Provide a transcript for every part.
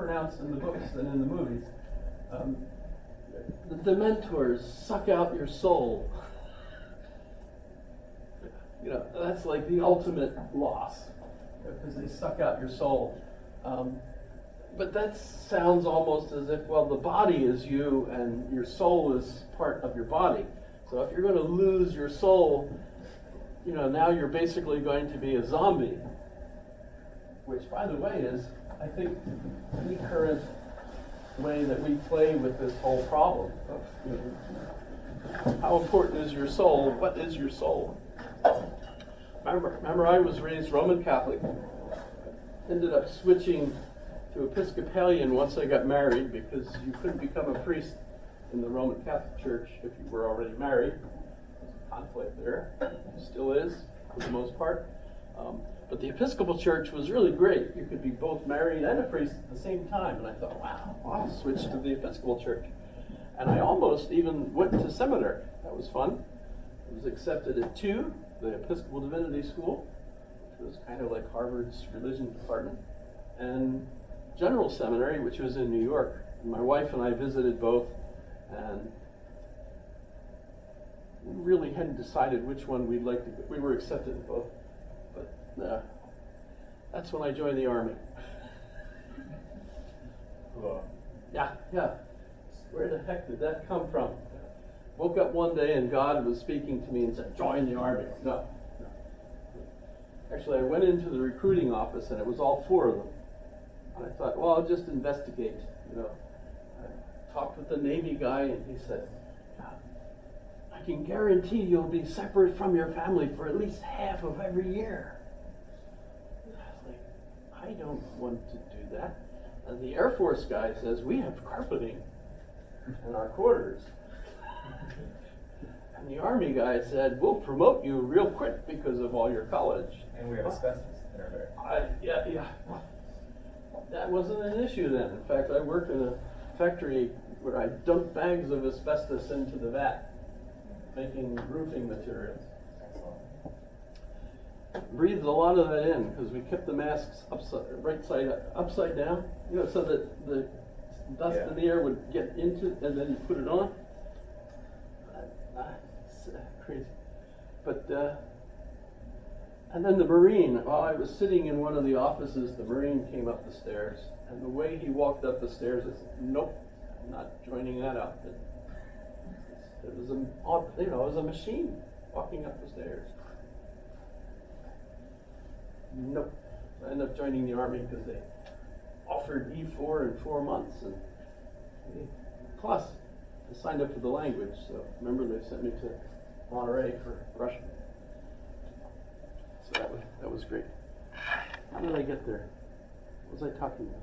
pronounced in the books than in the movies. The Dementors suck out your soul. You know, that's like the ultimate loss, because they suck out your soul. But that sounds almost as if, well, the body is you and your soul is part of your body. So if you're going to lose your soul, you know, now you're basically going to be a zombie. Which, by the way, is, I think, the current way that we play with this whole problem of, you know, how important is your soul? What is your soul? Remember, I was raised Roman Catholic. Ended up switching to Episcopalian once I got married, because you couldn't become a priest in the Roman Catholic Church if you were already married. There's a conflict there. Still is, for the most part. But the Episcopal Church was really great. You could be both married and a priest at the same time. And I thought, wow, I'll switch to the Episcopal Church. And I almost even went to seminary. That was fun. I was accepted at TU, the Episcopal Divinity School, which was kind of like Harvard's religion department, and General Seminary, which was in New York. And my wife and I visited both, and we really hadn't decided which one we'd like to go. We were accepted in both. That's when I joined the Army. Cool. Yeah. Where the heck did that come from? Woke up one day and God was speaking to me and said, join the Army. No. Actually, I went into the recruiting office and it was all 4 of them. And I thought, well, I'll just investigate. You know, I talked with the Navy guy and he said, I can guarantee you'll be separate from your family for at least half of every year. I was like, I don't want to do that. And the Air Force guy says, we have carpeting in our quarters. And the Army guy said, we'll promote you real quick because of all your college. And we have asbestos in our bed. Yeah. That wasn't an issue then. In fact, I worked in a factory where I dumped bags of asbestos into the vat, making roofing materials. Breathed a lot of that in because we kept the masks upside down, you know, so that the dust in the air would get into, and then you put it on. It's crazy. But and then the Marine, while I was sitting in one of the offices, the Marine came up the stairs, and the way he walked up the stairs, I said, nope, I'm not joining that outfit. It was a machine walking up the stairs. Nope. I ended up joining the Army because they offered E4 in 4 months, and plus I signed up for the language. So remember, they sent me to Monterey for Russian. So that was great. How did I get there? What was I talking about?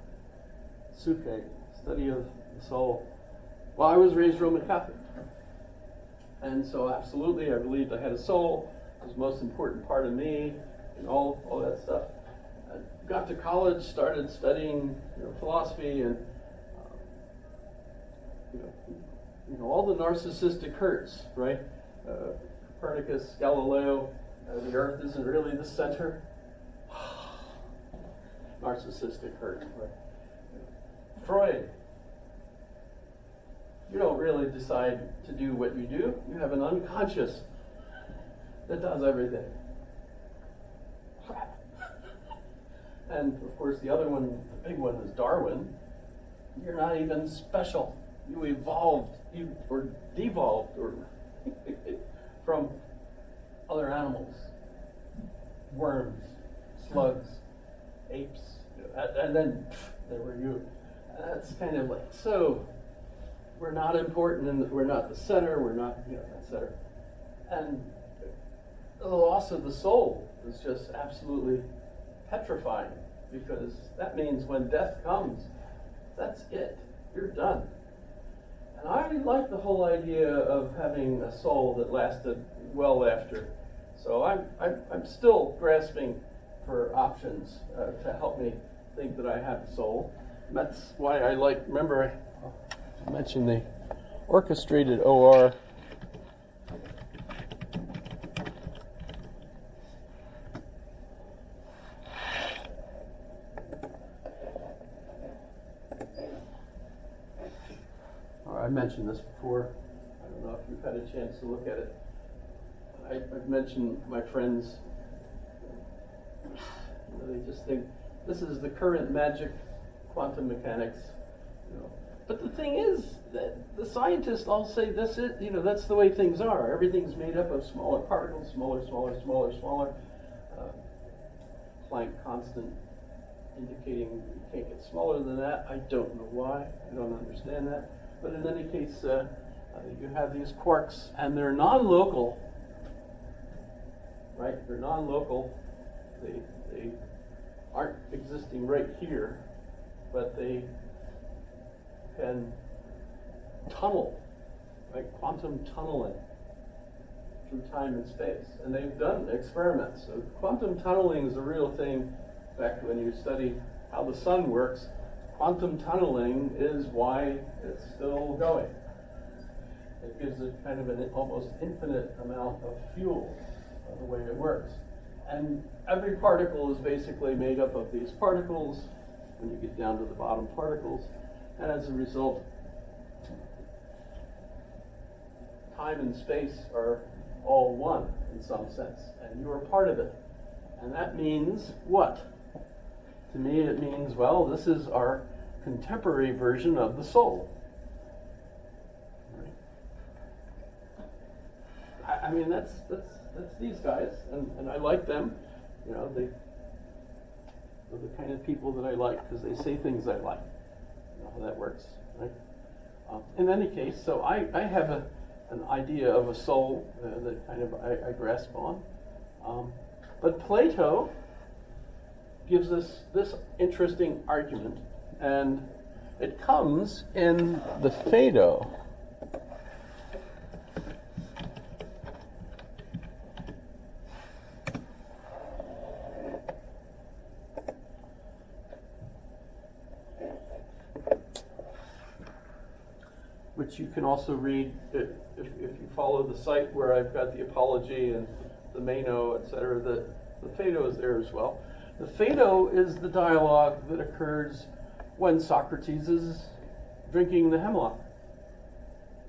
Suke, study of the soul. Well, I was raised Roman Catholic. And so absolutely, I believed I had a soul. It was the most important part of me, and all that stuff. I got to college, started studying philosophy, and all the narcissistic hurts, right? Copernicus, Galileo, the earth isn't really the center. Narcissistic hurt, right? Freud. You don't really decide to do what you do. You have an unconscious that does everything. And of course, the other one, the big one, is Darwin. You're not even special. You evolved, or devolved, or from other animals, worms, slugs, apes, and then there were you. That's kind of like, so we're not important, and we're not the center, we're not, et cetera. And the loss of the soul is just absolutely petrifying, because that means when death comes, that's it. You're done. And I like the whole idea of having a soul that lasted well after. So I'm still grasping for options to help me think that I have a soul. And that's why I remember I mentioned the orchestrated OR. I mentioned this before. I don't know if you've had a chance to look at it. I've mentioned my friends, they just think this is the current magic, quantum mechanics. But the thing is that the scientists all say this is, that's the way things are. Everything's made up of smaller particles, smaller. Planck constant indicating you can't get smaller than that. I don't know why. I don't understand that. But in any case, you have these quarks, and they're non-local, right? They're non-local. They aren't existing right here, but they can tunnel, right? Quantum tunneling through time and space. And they've done experiments. So quantum tunneling is a real thing. In fact, when you study how the sun works, quantum tunneling is why it's still going. It gives it kind of an almost infinite amount of fuel, the way it works. And every particle is basically made up of these particles, when you get down to the bottom particles, and as a result, time and space are all one in some sense, and you're part of it. And that means what? To me, it means, well, this is our contemporary version of the soul. Right? I mean, that's these guys, and I like them. They're the kind of people that I like because they say things I like. You know how that works, right? In any case, so I have an idea of a soul that kind of I grasp on. But Plato gives us this interesting argument, and it comes in the Phaedo. Which you can also read if you follow the site where I've got the Apology and the Meno, etc. The Phaedo is there as well. The Phaedo is the dialogue that occurs when Socrates is drinking the hemlock.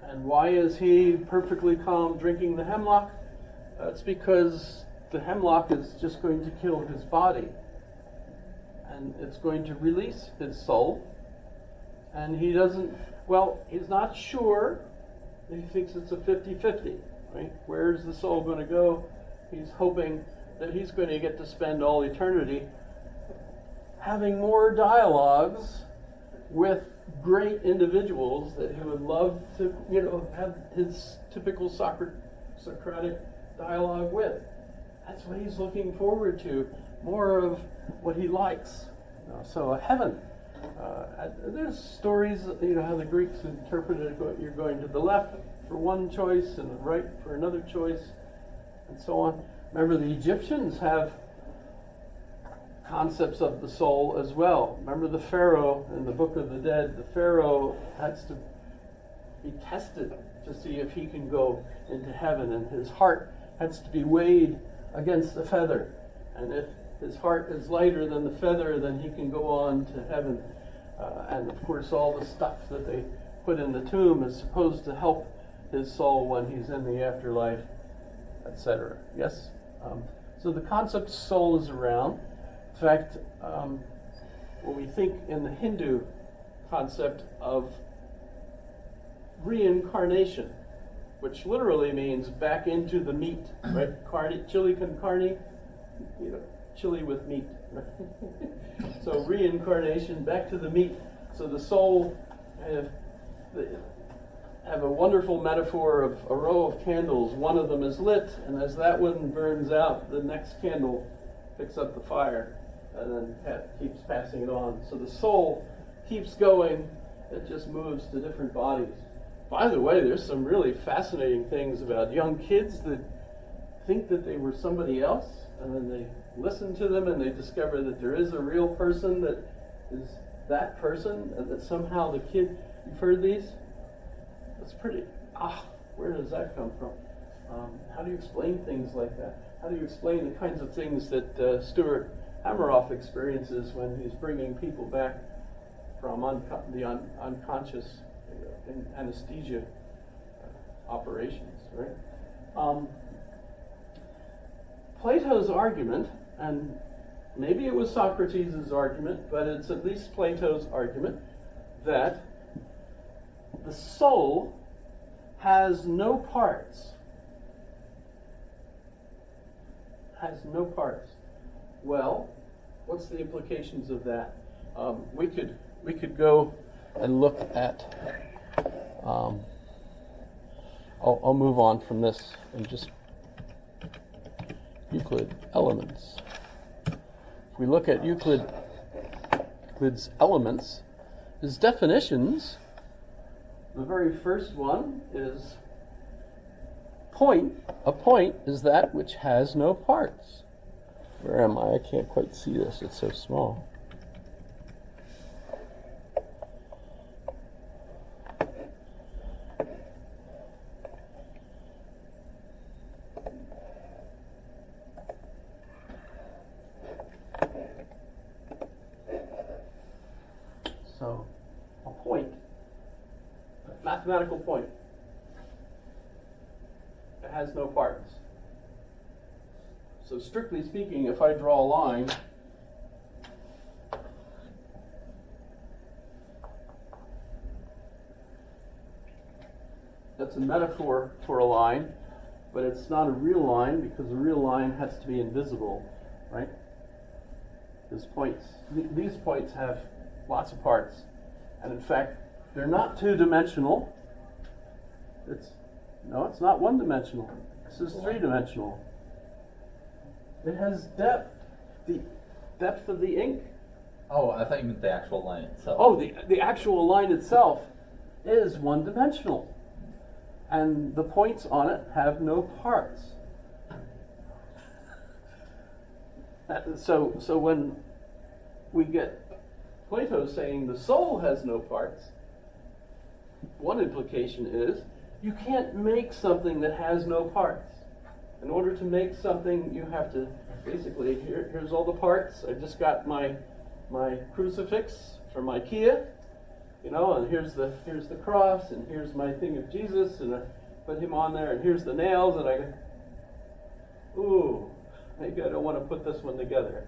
And why is he perfectly calm drinking the hemlock? It's because the hemlock is just going to kill his body. And it's going to release his soul. And he doesn't, he's not sure. He thinks it's a 50-50, right? Where's the soul going to go? He's hoping that he's going to get to spend all eternity having more dialogues with great individuals that he would love to, have his typical Socratic dialogue with. That's what he's looking forward to, more of what he likes. So heaven. There's stories, how the Greeks interpreted you're going to the left for one choice and the right for another choice, and so on. Remember, the Egyptians have concepts of the soul as well. Remember the Pharaoh in the Book of the Dead? The Pharaoh has to be tested to see if he can go into heaven, and his heart has to be weighed against the feather. And if his heart is lighter than the feather, then he can go on to heaven. And of course, all the stuff that they put in the tomb is supposed to help his soul when he's in the afterlife, etc. Yes? So the concept of soul is around. In fact, when we think in the Hindu concept of reincarnation, which literally means back into the meat, right? Chili con carne, chili with meat. So reincarnation, back to the meat. So the soul have a wonderful metaphor of a row of candles. One of them is lit, and as that one burns out, the next candle picks up the fire and then keeps passing it on. So the soul keeps going. It just moves to different bodies. By the way, there's some really fascinating things about young kids that think that they were somebody else, and then they listen to them and they discover that there is a real person that is that person, and that somehow the kid, you've heard these? That's pretty, where does that come from? How do you explain things like that? How do you explain the kinds of things that Stuart Hameroff experiences when he's bringing people back from the unconscious in anesthesia operations, right? Plato's argument, and maybe it was Socrates' argument, but it's at least Plato's argument, that the soul has no parts. Has no parts. Well, what's the implications of that? We could go and look at. I'll move on from this and just Euclid elements. If we look at Euclid's elements, his definitions, the very first one is point. A point is that which has no parts. Where am I? I can't quite see this. It's so small. So, a point, a mathematical point, it has no parts. So strictly speaking, if I draw a line, that's a metaphor for a line, but it's not a real line because a real line has to be invisible, right? These points have lots of parts, and in fact, they're not two-dimensional. It's not one-dimensional. This is three-dimensional. It has depth, the depth of the ink. Oh, I thought you meant the actual line itself. Oh, the actual line itself is one-dimensional, and the points on it have no parts. So when we get Plato saying the soul has no parts, one implication is you can't make something that has no parts. In order to make something, you have to basically, here's all the parts. I just got my crucifix from IKEA, and here's the cross, and here's my thing of Jesus, and I put him on there, and here's the nails, and I go, ooh, maybe I don't want to put this one together,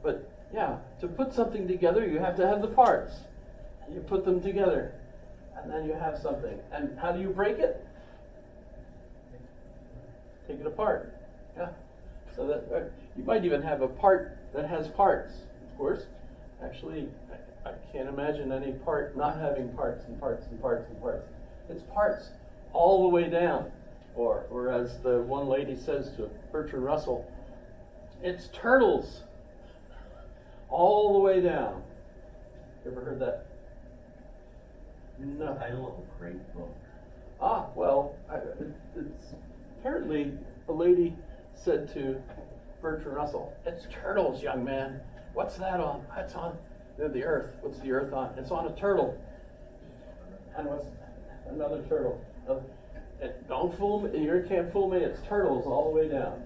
But yeah, to put something together, you have to have the parts. You put them together, and then you have something. And how do you break it? Take it apart. Yeah. So that you might even have a part that has parts, of course. Actually, I can't imagine any part not having parts and parts and parts and parts. It's parts all the way down. Or as the one lady says to Bertrand Russell, it's turtles all the way down. You ever heard that? No. The title of a great book. Well, it's apparently a lady said to Bertrand Russell, it's turtles, young man. What's that on? That's on the earth. What's the earth on? It's on a turtle. And what's another turtle? Don't fool me. You can't fool me. It's turtles all the way down.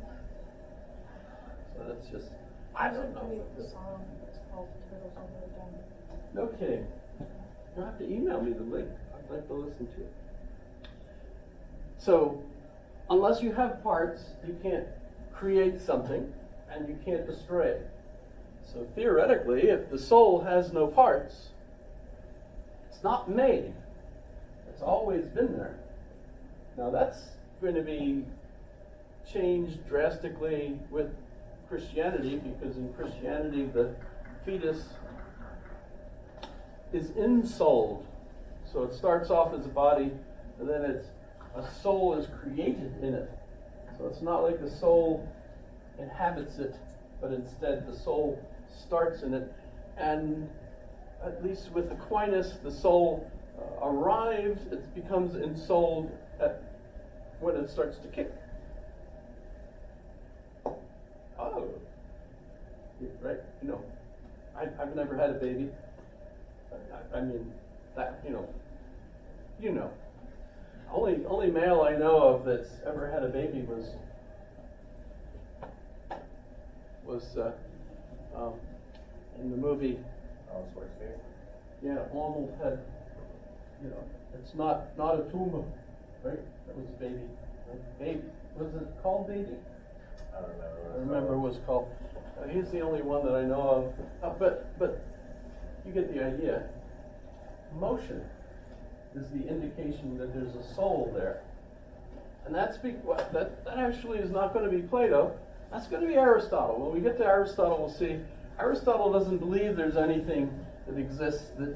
So that's just, I don't know. There's a song that's called Turtles All the Way Down. No kidding. You'll have to email me the link. I'd like to listen to it. So, unless you have parts, you can't create something, and you can't destroy it. So theoretically, if the soul has no parts, it's not made. It's always been there. Now that's going to be changed drastically with Christianity, because in Christianity the fetus is ensouled. So it starts off as a body, and then a soul is created in it. So it's not like the soul inhabits it, but instead the soul starts in it. And at least with Aquinas, the soul arrives, it becomes ensouled when it starts to kick. Oh, right? I've never had a baby. I mean, that, Only male I know of that's ever had a baby was in the movie. Schwarzenegger. Yeah, almost had, you know, it's not a tumor, right? That was baby, right? Baby, was it called baby? I don't remember. I remember it was called, he's the only one that I know of, but you get the idea. Motion is the indication that there's a soul there. And that actually is not gonna be Plato, that's gonna be Aristotle. When we get to Aristotle, we'll see, Aristotle doesn't believe there's anything that exists that